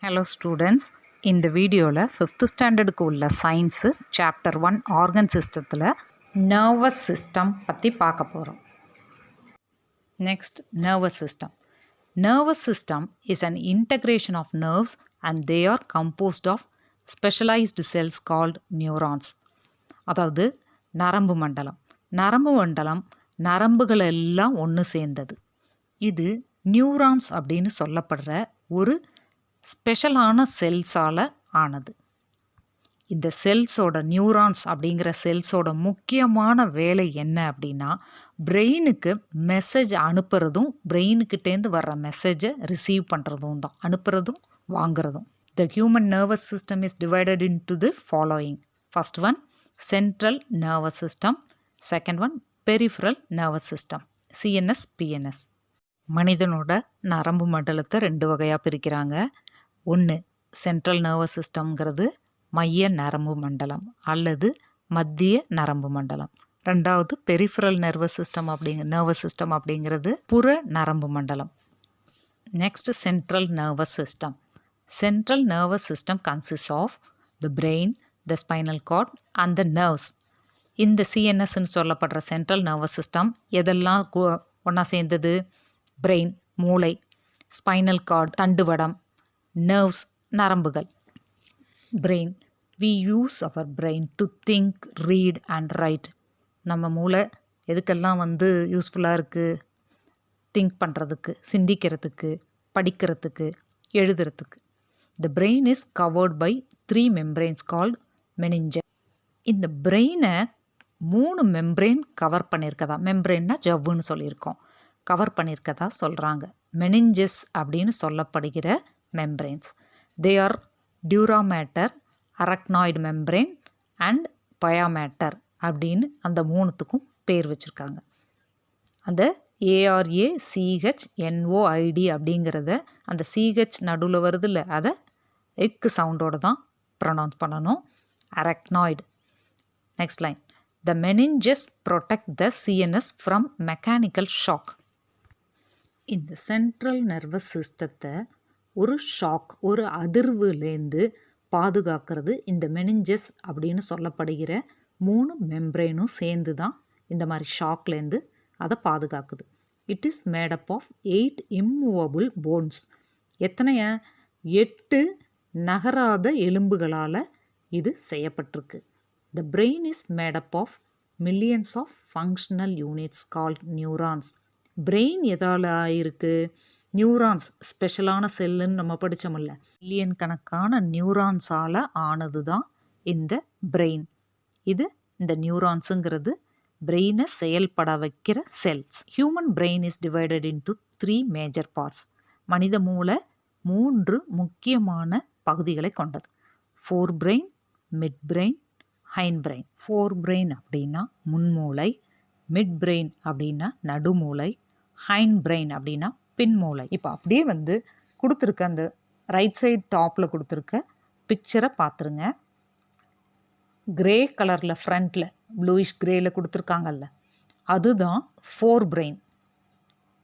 Hello students, இந்த வீடியோவில் 5th ஸ்டாண்டர்டுக்கு உள்ள சயின்ஸு சாப்டர் 1 ஆர்கன் சிஸ்டத்தில் நர்வஸ் சிஸ்டம் பற்றி பார்க்க போகிறோம். Next, nervous system. Nervous system is an integration of nerves and they are composed of specialized cells called neurons. அதாவது நரம்பு மண்டலம். நரம்பு மண்டலம் நரம்புகள் எல்லாம் ஒன்று சேர்ந்தது. இது நியூரான்ஸ் அப்படின்னு சொல்லப்படுற ஒரு ஸ்பெஷலான செல்ஸால் ஆனது. இந்த செல்ஸோட நியூரான்ஸ் அப்படிங்கிற செல்ஸோட முக்கியமான வேலை என்ன அப்படின்னா, பிரெயினுக்கு மெசேஜ் அனுப்புறதும் பிரெயினுக்கிட்டேருந்து வர்ற மெசேஜை ரிசீவ் பண்ணுறதும் தான். அனுப்புறதும் வாங்குறதும். The human nervous system is divided into the following. First one central nervous system, second one peripheral nervous system, CNS PNS. மனிதனோட நரம்பு மண்டலத்தை 2 வகையாக பிரிக்கிறாங்க. ஒன்று சென்ட்ரல் நர்வஸ் சிஸ்டம்ங்கிறது மைய நரம்பு மண்டலம் அல்லது மத்திய நரம்பு மண்டலம். ரெண்டாவது பெரிஃபரல் நர்வஸ் சிஸ்டம் அப்படிங்கிறது புற நரம்பு மண்டலம். Next central nervous system. Central nervous system consist of the brain, the spinal cord and the nerves. இந்த சிஎன்எஸ்ன்னு சொல்லப்படுற சென்ட்ரல் நர்வஸ் சிஸ்டம் எதெல்லாம் ஒன்றா சேர்ந்தது? பிரெயின் மூளை, ஸ்பைனல் கார்ட் தண்டுவடம், நர்வ்ஸ் நரம்புகள். brain, we use our brain to think, read and write. நம்ம மூளை எதுக்கெல்லாம் யூஸ்ஃபுல்லாக இருக்குது? திங்க் பண்ணுறதுக்கு, சிந்திக்கிறதுக்கு, படிக்கிறதுக்கு, எழுதுறதுக்கு. The brain is covered by 3 membranes called meninges. இந்த பிரெயினை 3 மெம்ப்ரெயின் கவர் பண்ணியிருக்கதா, மெம்ப்ரெயின்னா ஜவ்வுன்னு சொல்லியிருக்கோம், கவர் பண்ணியிருக்கதா சொல்கிறாங்க. மெனிஞ்சஸ் அப்படின்னு சொல்லப்படுகிற membranes. They are dura mater, arachnoid membrane and pia mater அப்படின்னு அந்த 3த்துக்கும் பேர் வச்சுருக்காங்க. அந்த ARACHNOID அப்படிங்கிறத அந்த சிஹெச் நடுவில் வருதில்ல, அதை எக்கு சவுண்டோடு தான் ப்ரொனவுன்ஸ் பண்ணணும். Arachnoid. Next line. The meninges protect the CNS from mechanical shock. இந்த சென்ட்ரல் நர்வஸ் சிஸ்டத்தை ஒரு ஷாக், ஒரு அதிர்வுலேருந்து பாதுகாக்கிறது இந்த மெனிஞ்சஸ் அப்படின்னு சொல்லப்படுகிற 3 மெம்ப்ரெயினும் சேர்ந்து தான் இந்த மாதிரி ஷாக்லேருந்து அதை பாதுகாக்குது. It is made up of 8 immovable bones. எத்தனைய? 8 நகராத எலும்புகளால் இது செய்யப்பட்டிருக்கு. The brain is made up of millions of functional units called neurons. Brain எதால் ஆயிருக்கு? நியூரான்ஸ், ஸ்பெஷலான செல்லுன்னு நம்ம படித்தோம்ல, மில்லியன் கணக்கான நியூரான்ஸால் ஆனது தான் இந்த பிரெயின். இந்த நியூரான்ஸுங்கிறது பிரெயினை செயல்பட வைக்கிற cells. Human brain is divided into 3 major parts. மனித மூளை 3 முக்கியமான பகுதிகளை கொண்டது. Fore brain, mid brain, hind brain. Fore brain அப்படின்னா முன்மூளை, மிட் பிரெயின் அப்படின்னா நடுமூளை, ஹைண்ட் பிரெயின் அப்படின்னா பின்மூளை. இப்போ அப்படியே கொடுத்துருக்க அந்த ரைட் சைட் டாப்பில் கொடுத்துருக்க பிக்சரை பார்த்துருங்க. கிரே கலரில் ஃப்ரண்ட்டில் ப்ளூயிஷ் கிரேயில் கொடுத்துருக்காங்கல்ல, அதுதான் ஃபோர் பிரெயின்.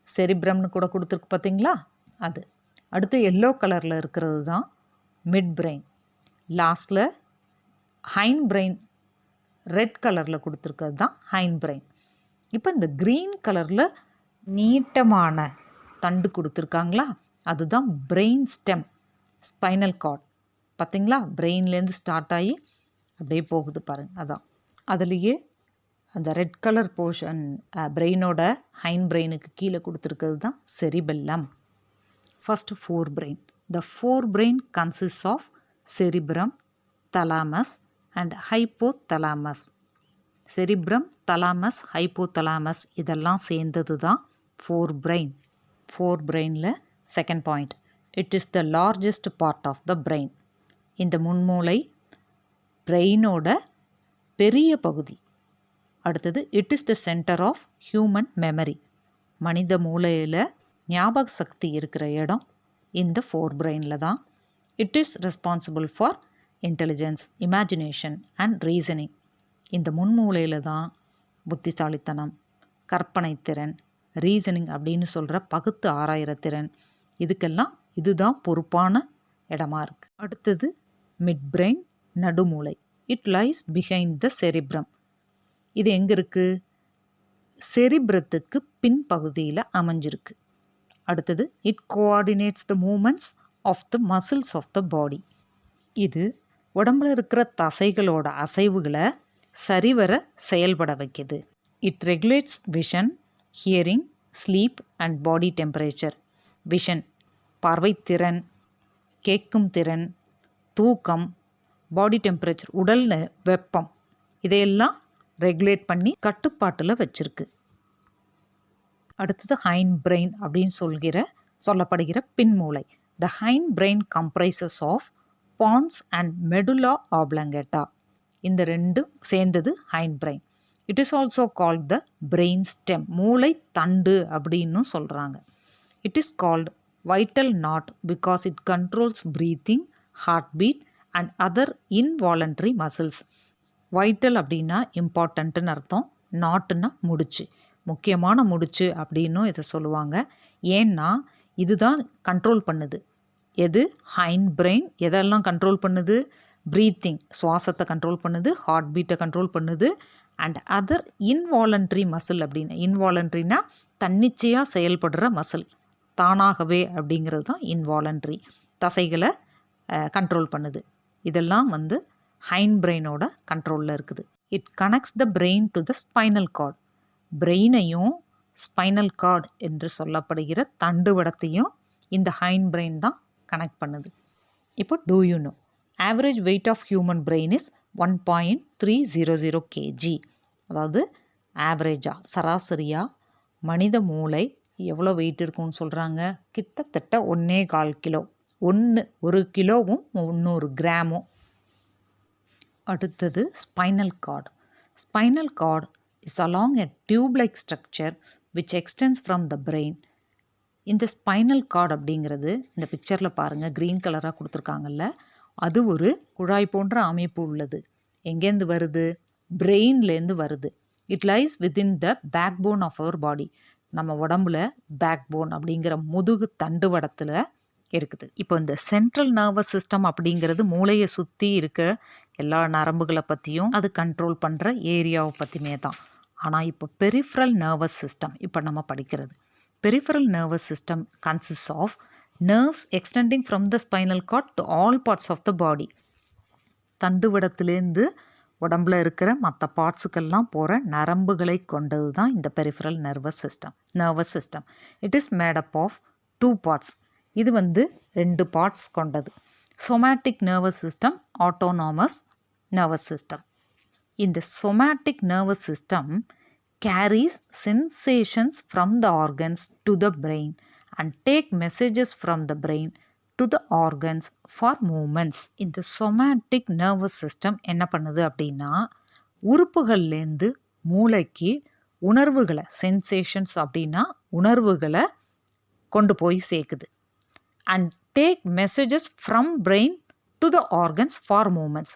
செரிப்ரம்னு கூட கொடுத்துருக்கு பார்த்தீங்களா, அது. அடுத்து எல்லோ கலரில் இருக்கிறது தான் மிட் பிரெயின். லாஸ்டில் ஹைண்ட் பிரெயின் ரெட் கலரில் கொடுத்துருக்கிறது தான் ஹைண்ட் பிரெயின். இப்போ இந்த க்ரீன் கலரில் நீட்டமான தண்டு கொடுத்துருக்காங்களா, அதுதான் பிரெயின் ஸ்டெம், ஸ்பைனல் கார்ட். பார்த்திங்களா, பிரெயின்லேருந்து ஸ்டார்ட் ஆகி அப்படியே போகுது பாருங்கள், அதான். அதுலேயே அந்த ரெட் கலர் போர்ஷன் பிரெயினோட ஹைண்ட் பிரெயினுக்கு கீழே கொடுத்துருக்கிறது தான் cerebellum. First fore brain. The fore brain consist of cerebrum, thalamus and hypothalamus. Cerebrum, thalamus, hypothalamus இதெல்லாம் சேர்ந்தது தான் ஃபோர் பிரெயின். ஃபோர் பிரெயினில் second point, it is the largest part of the brain. இந்த முன்மூளை பிரெயினோட பெரிய பகுதி. அடுத்தது, it is the centre of human memory. மனித மூளையில் ஞாபக சக்தி இருக்கிற இடம் இந்த ஃபோர் பிரெயினில் தான். It is responsible for intelligence, imagination and reasoning. இந்த முன்மூளையில் தான் புத்திசாலித்தனம், கற்பனை திறன், ரீசனிங் அப்படின்னு சொல்கிற பகுத்து ஆராயிற திறன், இதுக்கெல்லாம் இதுதான் பொறுப்பான இடமா இருக்குது. அடுத்தது மிட் பிரெயின், நடுமூளை. It lies behind the cerebrum. இது எங்கே இருக்குது? செரிப்ரத்துக்கு பின்பகுதியில் அமைஞ்சிருக்கு. அடுத்தது it coordinates the movements of the muscles of the body. இது உடம்புல இருக்கிற தசைகளோட அசைவுகளை சரிவர செயல்பட வைக்குது. It regulates vision, hearing, sleep and body temperature. Vision பார்வைத்திறன், கேட்கும் திறன், தூக்கம், பாடி டெம்பரேச்சர் உடல் வெப்பம், இதையெல்லாம் ரெகுலேட் பண்ணி கட்டுப்பாட்டில் வச்சுருக்கு. அடுத்தது ஹைண்ட் பிரெயின் அப்படின்னு சொல்லப்படுகிற பின்மூளை. The hind brain comprises of pons and medulla oblongata. இந்த ரெண்டும் சேர்ந்தது hind brain. It is also called the brain stem. மூளை தண்டு அப்படின்னு சொல்கிறாங்க. It is called vital knot because it controls breathing, heart beat and other involuntary muscles. Vital அப்படின்னா இம்பார்ட்டண்ட்டுன்னு அர்த்தம். நாட்டுன்னா முடிச்சு, முக்கியமான முடிச்சு அப்படின்னும் இதை சொல்லுவாங்க. ஏன்னா இதுதான் கண்ட்ரோல் பண்ணுது. எது? ஹைண்ட் பிரெயின் எதெல்லாம் கண்ட்ரோல் பண்ணுது? ப்ரீத்திங், சுவாசத்தை கண்ட்ரோல் பண்ணுது, ஹார்ட் பீட்டை கண்ட்ரோல் பண்ணுது, அண்ட் அதர் இன்வாலண்ட்ரி மசில். அப்படின்னு இன்வாலண்ட்ரினா தன்னிச்சையாக செயல்படுற மசில், தானாகவே அப்படிங்கிறது தான் இன்வாலண்ட்ரி. தசைகளை கண்ட்ரோல் பண்ணுது. இதெல்லாம் ஹைண்ட் பிரெயினோட கண்ட்ரோலில் இருக்குது. It connects the brain to the spinal cord. பிரெயினையும் ஸ்பைனல் கார்டு என்று சொல்லப்படுகிற தண்டுவடத்தையும் இந்த ஹைண்ட் பிரெயின் தான் கனெக்ட் பண்ணுது. இப்போ do you know average weight of human brain is 1.300 kg. அதாவது ஆவரேஜாக, சராசரியாக மனித மூளை எவ்வளோ வெயிட் இருக்குன்னு சொல்கிறாங்க? கிட்டத்தட்ட 1.25 கிலோ. 1 கிலோவும் 300 கிராமும். அடுத்தது spinal cord. Spinal cord is along a tube-like structure which extends from the brain. இந்த ஸ்பைனல் கார்டு அப்படிங்கிறது இந்த பிக்சரில் பாருங்கள், க்ரீன் கலராக கொடுத்துருக்காங்கல்ல, அது ஒரு குழாய் போன்ற அமைப்பு உள்ளது. எங்கேருந்து வருது? பிரெயின்லேருந்து வருது. It lies within the back bone of our body. நம்ம உடம்புல பேக் போன் அப்படிங்கிற முதுகு தண்டுவடத்தில் இருக்குது. இப்போ இந்த சென்ட்ரல் நர்வஸ் சிஸ்டம் அப்படிங்கிறது மூளையை சுற்றி இருக்க எல்லா நரம்புகளை பற்றியும் அது கண்ட்ரோல் பண்ணுற ஏரியாவை பற்றியுமே தான். ஆனால் இப்போ பெரிஃபரல் நர்வஸ் சிஸ்டம் இப்போ நம்ம படிக்கிறது. Peripheral nervous system consists of nerves extending from the spinal cord to all parts of the body. தண்டுவடத்திலேருந்து உடம்புல இருக்கிற மற்ற பார்ட்ஸுக்கெல்லாம் போகிற நரம்புகளை கொண்டது தான் இந்த peripheral nervous system. It is made up of 2 parts. இது 2 பார்ட்ஸ் கொண்டது. somatic nervous system, autonomous nervous system. இந்த somatic nervous system carries sensations from the organs to the brain and take messages from the brain to the organs for movements. இந்த somatic nervous system என்ன பண்ணுது அப்படின்னா, உறுப்புகள்லேருந்து மூளைக்கு உணர்வுகளை, sensations அப்படின்னா உணர்வுகளை கொண்டு போய் சேர்க்குது. And take messages from brain to the organs for movements.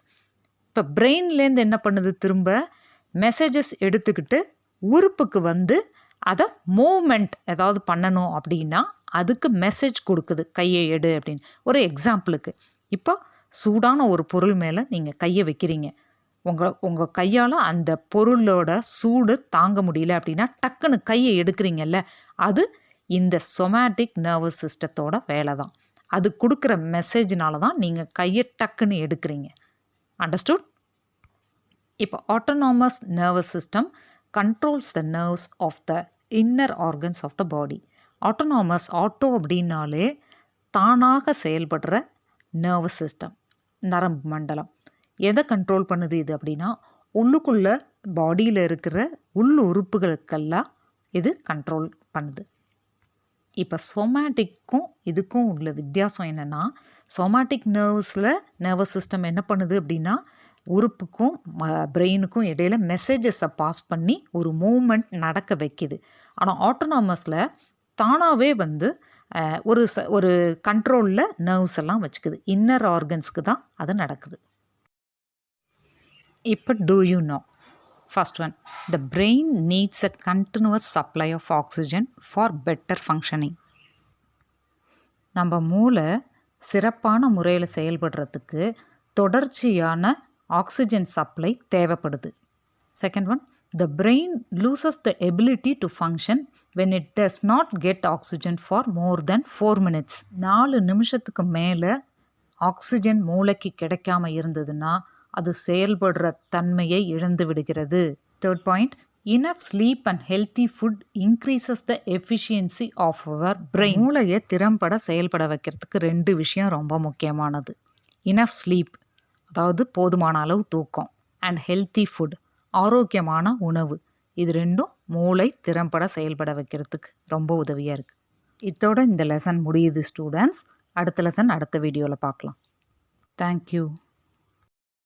இப்போ பிரெயின்லேருந்து என்ன பண்ணுது? திரும்ப மெசேஜஸ் எடுத்துக்கிட்டு உறுப்புக்கு அதை மூமெண்ட் ஏதாவது பண்ணணும் அப்படின்னா அதுக்கு மெசேஜ் கொடுக்குது. கையை எடு அப்படின்னு. ஒரு எக்ஸாம்பிளுக்கு, இப்போ சூடான ஒரு பொருள் மேலே நீங்கள் கையை வைக்கிறீங்க. உங்கள் கையால் அந்த பொருளோட சூடு தாங்க முடியல அப்படின்னா டக்குன்னு கையை எடுக்கிறீங்கல்ல, அது இந்த somatic நர்வஸ் சிஸ்டத்தோட வேலை தான். அது கொடுக்குற மெசேஜ்னால தான் நீங்கள் கையை டக்குன்னு எடுக்கிறீங்க. அண்டர்ஸ்டுட்? இப்போ autonomous nervous system controls the nerves of the inner organs of the body. Autonomous, auto அப்படின்னாலே தானாக செயல்படுற நர்வஸ் சிஸ்டம், நரம்பு மண்டலம். எதை கண்ட்ரோல் பண்ணுது இது அப்படின்னா, உள்ளுக்குள்ளே பாடியில் இருக்கிற உள் உறுப்புகளுக்கெல்லாம் இது கண்ட்ரோல் பண்ணுது. இப்போ சோமேட்டிக்கும் இதுக்கும் உள்ள வித்தியாசம் என்னென்னா, சோமேட்டிக் நர்வஸ் சிஸ்டம் என்ன பண்ணுது அப்படின்னா, உறுப்புக்கும் பிரெயினுக்கும் இடையில மெசேஜஸை பாஸ் பண்ணி ஒரு மூமெண்ட் நடக்க வைக்குது. ஆனால் ஆட்டோனாமஸில் தானாகவே ஒரு கண்ட்ரோலில் நர்வ்ஸ் எல்லாம் வச்சுக்குது. இன்னர் ஆர்கன்ஸ்க்கு தான் அது நடக்குது. இப்போ do you know? First one, the brain needs a continuous supply of oxygen for better functioning. நம்ம மூளை சிறப்பான முறையில் செயல்படுறதுக்கு தொடர்ச்சியான ஆக்சிஜன் சப்ளை தேவைப்படுது. Second one, the brain loses the ability to function when it does not get oxygen for more than 4 minutes. 4 நிமிஷத்துக்கு மேலே oxygen மூளைக்கு கிடைக்காம இருந்ததுன்னா அது செயல்படுற தன்மையை இழந்து விடுகிறது. Third point, enough sleep and healthy food increases the efficiency of our brain. மூளையை திறம்பட செயல்பட வைக்கிறதுக்கு 2 விஷயம் ரொம்ப முக்கியமானது. enough sleep, அதாவது போதுமான அளவு தூக்கம், அண்ட் ஹெல்த்தி ஃபுட், ஆரோக்கியமான உணவு. இது 2ம் மூளை திறம்பட செயல்பட வைக்கிறதுக்கு ரொம்ப உதவியாக இருக்குது. இதோட இந்த லெசன் முடியுது ஸ்டூடெண்ட்ஸ். அடுத்த லெசன் அடுத்த வீடியோவில் பார்க்கலாம். தேங்க்யூ.